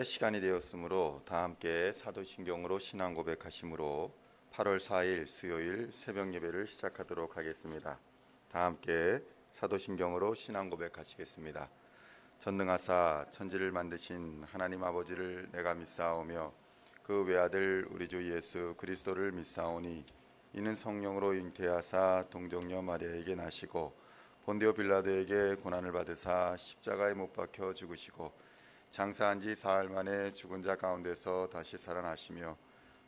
기도의 시간이 되었으므로 다 함께 사도신경으로 신앙 고백하심으로 8월 4일 수요일 새벽 예배를 시작하도록 하겠습니다. 다 함께 사도신경으로 신앙 고백하시겠습니다. 전능하사 천지를 만드신 하나님 아버지를 내가 믿사오며 그 외아들 우리 주 예수 그리스도를 믿사오니 이는 성령으로 잉태하사 동정녀 마리아에게 나시고 본디오 빌라도에게 고난을 받으사 십자가에 못 박혀 죽으시고 장사한 지 사흘 만에 죽은 자 가운데서 다시 살아나시며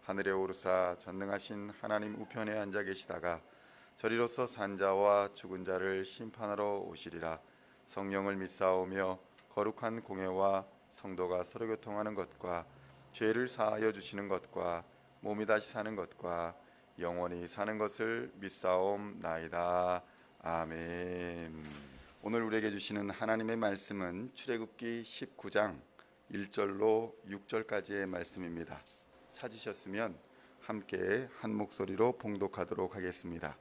하늘에 오르사 전능하신 하나님 우편에 앉아 계시다가 저리로서 산 자와 죽은 자를 심판하러 오시리라. 성령을 믿사오며 거룩한 공회와 성도가 서로 교통하는 것과 죄를 사하여 주시는 것과 몸이 다시 사는 것과 영원히 사는 것을 믿사옵나이다. 아멘. 오늘 우리에게 주시는 하나님의 말씀은 출애굽기 19장 1절로 6절까지의 말씀입니다. 찾으셨으면 함께 한 목소리로 봉독하도록 하겠습니다.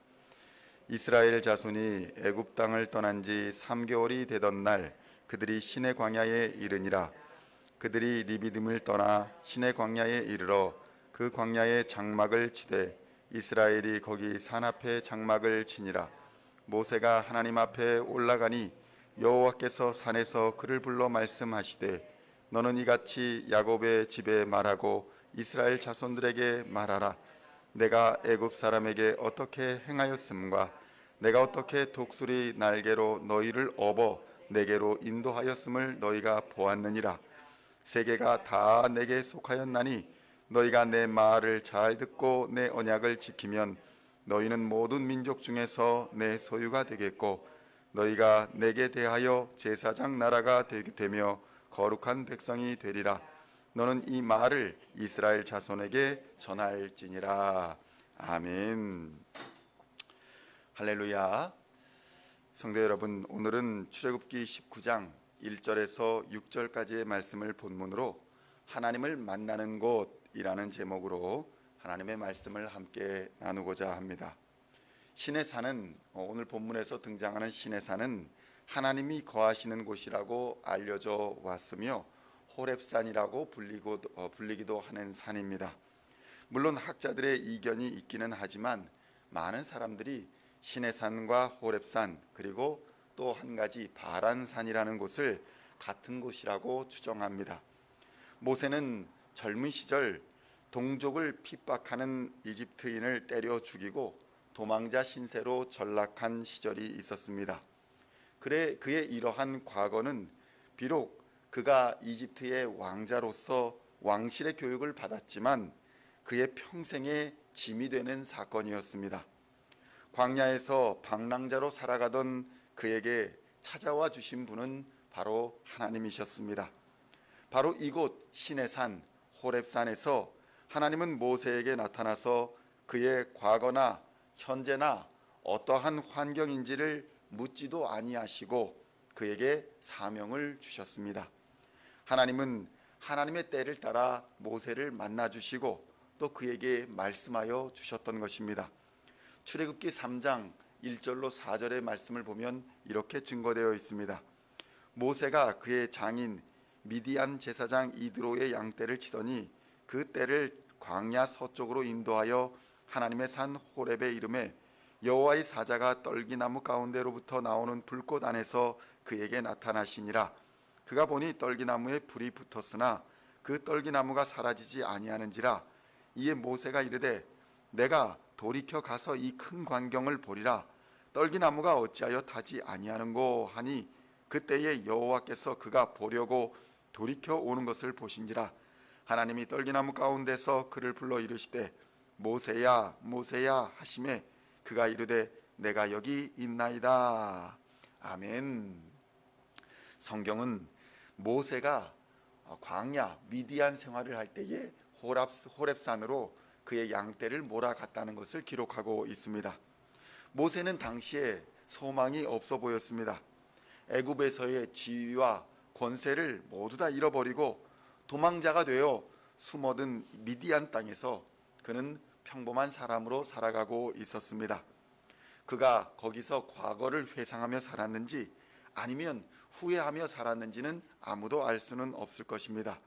이스라엘 자손이 애굽 땅을 떠난 지 3개월이 되던 날 그들이 시내 광야에 이르니라. 그들이 리비딤을 떠나 시내 광야에 이르러 그 광야에 장막을 치되 이스라엘이 거기 산 앞에 장막을 치니라. 모세가 하나님 앞에 올라가니 여호와께서 산에서 그를 불러 말씀하시되 너는 이같이 야곱의 집에 말하고 이스라엘 자손들에게 말하라. 내가 애굽 사람에게 어떻게 행하였음과 내가 어떻게 독수리 날개로 너희를 업어 내게로 인도하였음을 너희가 보았느니라. 세계가 다 내게 속하였나니 너희가 내 말을 잘 듣고 내 언약을 지키면 너희는 모든 민족 중에서 내 소유가 되겠고 너희가 내게 대하여 제사장 나라가 되며 거룩한 백성이 되리라. 너는 이 말을 이스라엘 자손에게 전할지니라. 아멘. 할렐루야. 성도 여러분, 오늘은 출애굽기 19장 1절에서 6절까지의 말씀을 본문으로 하나님을 만나는 곳이라는 제목으로 하나님의 말씀을 함께 나누고자 합니다. 신의 산은 오늘 본문에서 등장하는 신의 산은 하나님이 거하시는 곳이라고 알려져 왔으며 호렙산이라고 불리기도 하는 산입니다. 물론 학자들의 이견이 있기는 하지만 많은 사람들이 신의 산과 호렙산 그리고 또 한 가지 바란산이라는 곳을 같은 곳이라고 추정합니다. 모세는 젊은 시절 동족을 핍박하는 이집트인을 때려 죽이고 도망자 신세로 전락한 시절이 있었습니다. 그의 이러한 과거는 비록 그가 이집트의 왕자로서 왕실의 교육을 받았지만 그의 평생의 짐이 되는 사건이었습니다. 광야에서 방랑자로 살아가던 그에게 찾아와 주신 분은 바로 하나님이셨습니다. 바로 이곳 신의 산 호렙산에서 하나님은 모세에게 나타나서 그의 과거나 현재나 어떠한 환경인지를 묻지도 아니하시고 그에게 사명을 주셨습니다. 하나님은 하나님의 때를 따라 모세를 만나 주시고 또 그에게 말씀하여 주셨던 것입니다. 출애굽기 3장 1절로 4절의 말씀을 보면 이렇게 증거되어 있습니다. 모세가 그의 장인 미디안 제사장 이드로의 양떼를 치더니 그 떼를 광야 서쪽으로 인도하여 하나님의 산 호렙에 이르매 여호와의 사자가 떨기나무 가운데로부터 나오는 불꽃 안에서 그에게 나타나시니라. 그가 보니 떨기나무에 불이 붙었으나 그 떨기나무가 사라지지 아니하는지라. 이에 모세가 이르되 내가 돌이켜 가서 이 큰 광경을 보리라. 떨기나무가 어찌하여 타지 아니하는고 하니 그때에 여호와께서 그가 보려고 돌이켜 오는 것을 보신지라. 하나님이 떨기나무 가운데서 그를 불러 이르시되 모세야 모세야 하시매 그가 이르되 내가 여기 있나이다. 아멘. 성경은 모세가 광야 미디안 생활을 할 때에 호렙산으로 그의 양떼를 몰아갔다는 것을 기록하고 있습니다. 모세는 당시에 소망이 없어 보였습니다. 애굽에서의 지위와 권세를 모두 다 잃어버리고 도망자가 되어 숨어든 미디안 땅에서 그는 평범한 사람으로 살아가고 있었습니다. 그가 거기서 과거를 회상하며 살았는지 아니면 후회하며 살았는지는 아무도 알 수는 없을 것입니다.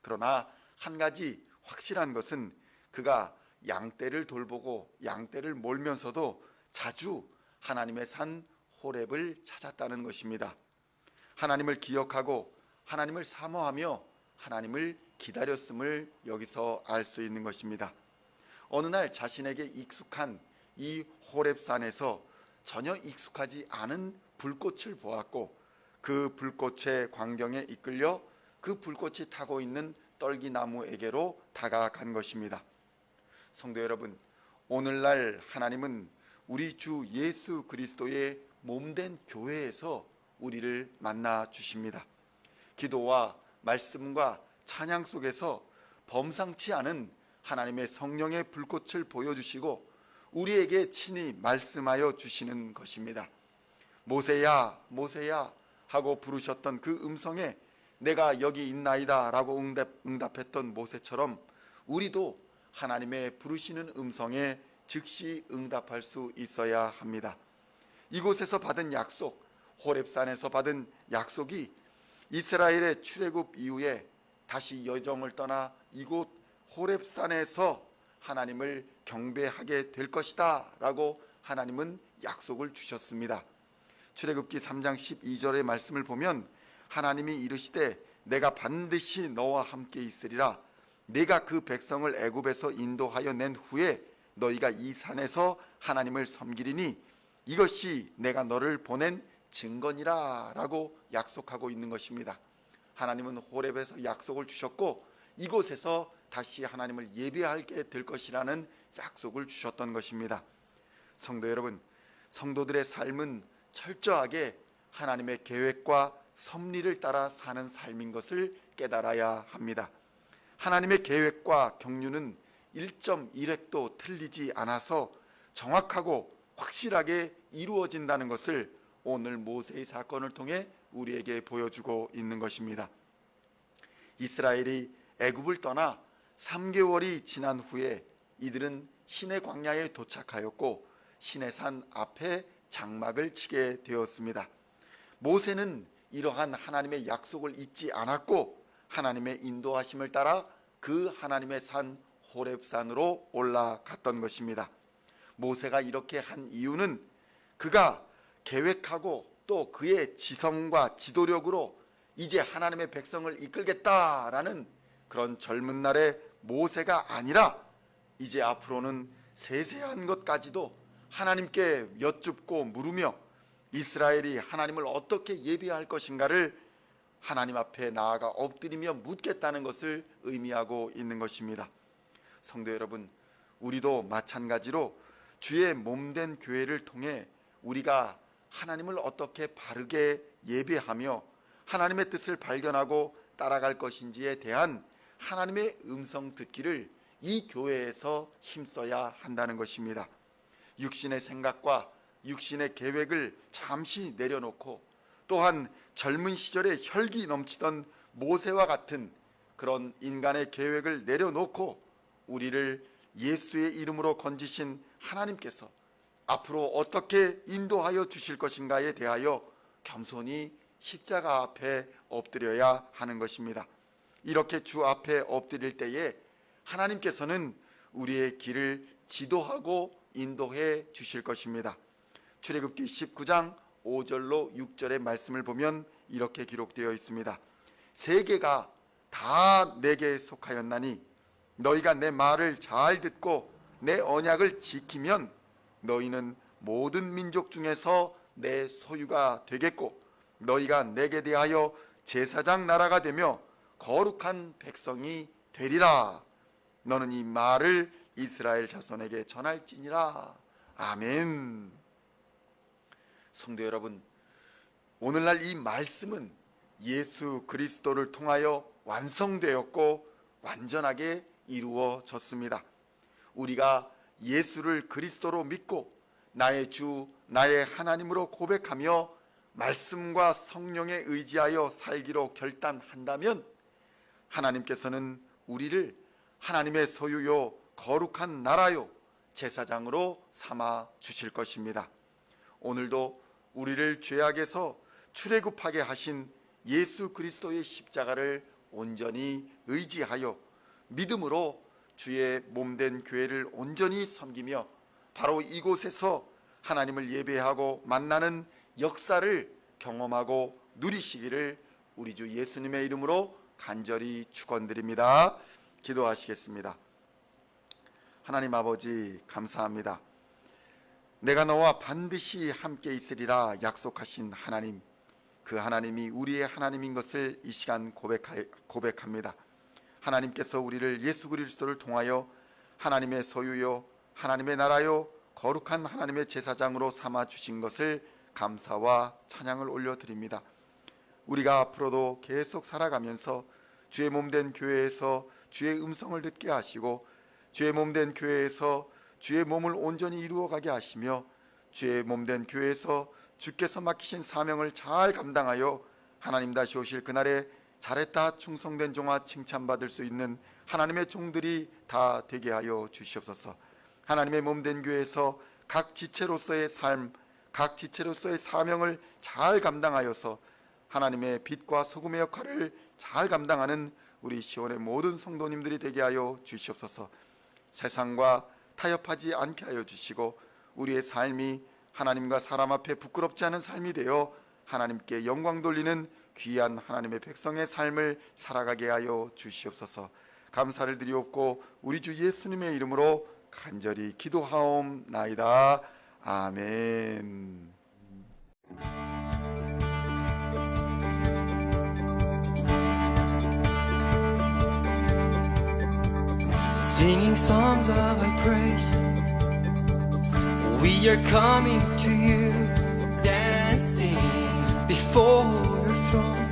그러나 한 가지 확실한 것은 그가 양떼를 돌보고 양떼를 몰면서도 자주 하나님의 산 호렙을 찾았다는 것입니다. 하나님을 기억하고 하나님을 사모하며 하나님을 기다렸음을 여기서 알 수 있는 것입니다. 어느 날 자신에게 익숙한 이 호렙산에서 전혀 익숙하지 않은 불꽃을 보았고 그 불꽃의 광경에 이끌려 그 불꽃이 타고 있는 떨기나무에게로 다가간 것입니다. 성도 여러분, 오늘날 하나님은 우리 주 예수 그리스도의 몸된 교회에서 우리를 만나 주십니다. 기도와 말씀과 찬양 속에서 범상치 않은 하나님의 성령의 불꽃을 보여주시고 우리에게 친히 말씀하여 주시는 것입니다. 모세야 모세야 하고 부르셨던 그 음성에 내가 여기 있나이다 라고 응답했던 모세처럼 우리도 하나님의 부르시는 음성에 즉시 응답할 수 있어야 합니다. 이곳에서 받은 약속, 호렙산에서 받은 약속이 이스라엘의 출애굽 이후에 다시 여정을 떠나 이곳 호렙산에서 하나님을 경배하게 될 것이다 라고 하나님은 약속을 주셨습니다. 출애굽기 3장 12절의 말씀을 보면 하나님이 이르시되 내가 반드시 너와 함께 있으리라. 내가 그 백성을 애굽에서 인도하여 낸 후에 너희가 이 산에서 하나님을 섬기리니 이것이 내가 너를 보낸 증거니라 라고 약속하고 있는 것입니다. 하나님은 호렙에서 약속을 주셨고 이곳에서 다시 하나님을 예배하게 될 것이라는 약속을 주셨던 것입니다. 성도 여러분, 성도들의 삶은 철저하게 하나님의 계획과 섭리를 따라 사는 삶인 것을 깨달아야 합니다. 하나님의 계획과 경륜은 1.1획도 틀리지 않아서 정확하고 확실하게 이루어진다는 것을 오늘 모세의 사건을 통해 우리에게 보여주고 있는 것입니다. 이스라엘이 애굽을 떠나 3개월이 지난 후에 이들은 시내 광야에 도착하였고 시내산 앞에 장막을 치게 되었습니다. 모세는 이러한 하나님의 약속을 잊지 않았고 하나님의 인도하심을 따라 그 하나님의 산 호렙산으로 올라갔던 것입니다. 모세가 이렇게 한 이유는 그가 계획하고 또 그의 지성과 지도력으로 이제 하나님의 백성을 이끌겠다라는 그런 젊은 날의 모세가 아니라 이제 앞으로는 세세한 것까지도 하나님께 여쭙고 물으며 이스라엘이 하나님을 어떻게 예배할 것인가를 하나님 앞에 나아가 엎드리며 묻겠다는 것을 의미하고 있는 것입니다. 성도 여러분, 우리도 마찬가지로 주의 몸된 교회를 통해 우리가 하나님을 어떻게 바르게 예배하며 하나님의 뜻을 발견하고 따라갈 것인지에 대한 하나님의 음성 듣기를 이 교회에서 힘써야 한다는 것입니다. 육신의 생각과 육신의 계획을 잠시 내려놓고 또한 젊은 시절에 혈기 넘치던 모세와 같은 그런 인간의 계획을 내려놓고 우리를 예수의 이름으로 건지신 하나님께서 앞으로 어떻게 인도하여 주실 것인가에 대하여 겸손히 십자가 앞에 엎드려야 하는 것입니다. 이렇게 주 앞에 엎드릴 때에 하나님께서는 우리의 길을 지도하고 인도해 주실 것입니다. 출애굽기 19장 5절로 6절의 말씀을 보면 이렇게 기록되어 있습니다. 세계가 다 내게 속하였나니 너희가 내 말을 잘 듣고 내 언약을 지키면 너희는 모든 민족 중에서 내 소유가 되겠고 너희가 내게 대하여 제사장 나라가 되며 거룩한 백성이 되리라. 너는 이 말을 이스라엘 자손에게 전할지니라. 아멘. 성도 여러분, 오늘날 이 말씀은 예수 그리스도를 통하여 완성되었고 완전하게 이루어졌습니다. 우리가 예수를 그리스도로 믿고 나의 주 나의 하나님으로 고백하며 말씀과 성령에 의지하여 살기로 결단한다면 하나님께서는 우리를 하나님의 소유요 거룩한 나라요 제사장으로 삼아 주실 것입니다. 오늘도 우리를 죄악에서 출애굽하게 하신 예수 그리스도의 십자가를 온전히 의지하여 믿음으로 주의 몸된 교회를 온전히 섬기며 바로 이곳에서 하나님을 예배하고 만나는 역사를 경험하고 누리시기를 우리 주 예수님의 이름으로 간절히 축원드립니다. 기도하시겠습니다. 하나님 아버지 감사합니다. 내가 너와 반드시 함께 있으리라 약속하신 하나님, 그 하나님이 우리의 하나님인 것을 이 시간 고백합니다. 하나님께서 우리를 예수 그리스도를 통하여 하나님의 소유요 하나님의 나라요 거룩한 하나님의 제사장으로 삼아 주신 것을 감사와 찬양을 올려드립니다. 우리가 앞으로도 계속 살아가면서 주의 몸된 교회에서 주의 음성을 듣게 하시고 주의 몸된 교회에서 주의 몸을 온전히 이루어가게 하시며 주의 몸된 교회에서 주께서 맡기신 사명을 잘 감당하여 하나님 다시 오실 그날에 잘했다 충성된 종아 칭찬받을 수 있는 하나님의 종들이 다 되게 하여 주시옵소서. 하나님의 몸된 교회에서 각 지체로서의 삶, 각 지체로서의 사명을 잘 감당하여서 하나님의 빛과 소금의 역할을 잘 감당하는 우리 시온의 모든 성도님들이 되게 하여 주시옵소서. 세상과 타협하지 않게 하여 주시고 우리의 삶이 하나님과 사람 앞에 부끄럽지 않은 삶이 되어 하나님께 영광 돌리는 귀한 하나님의 백성의 삶을 살아가게 하여 주시옵소서. 감사를 드리옵고 우리 주 예수님의 이름으로 간절히 기도하옵나이다. 아멘. Singing songs of thy praise, we are coming to you, dancing before your throne.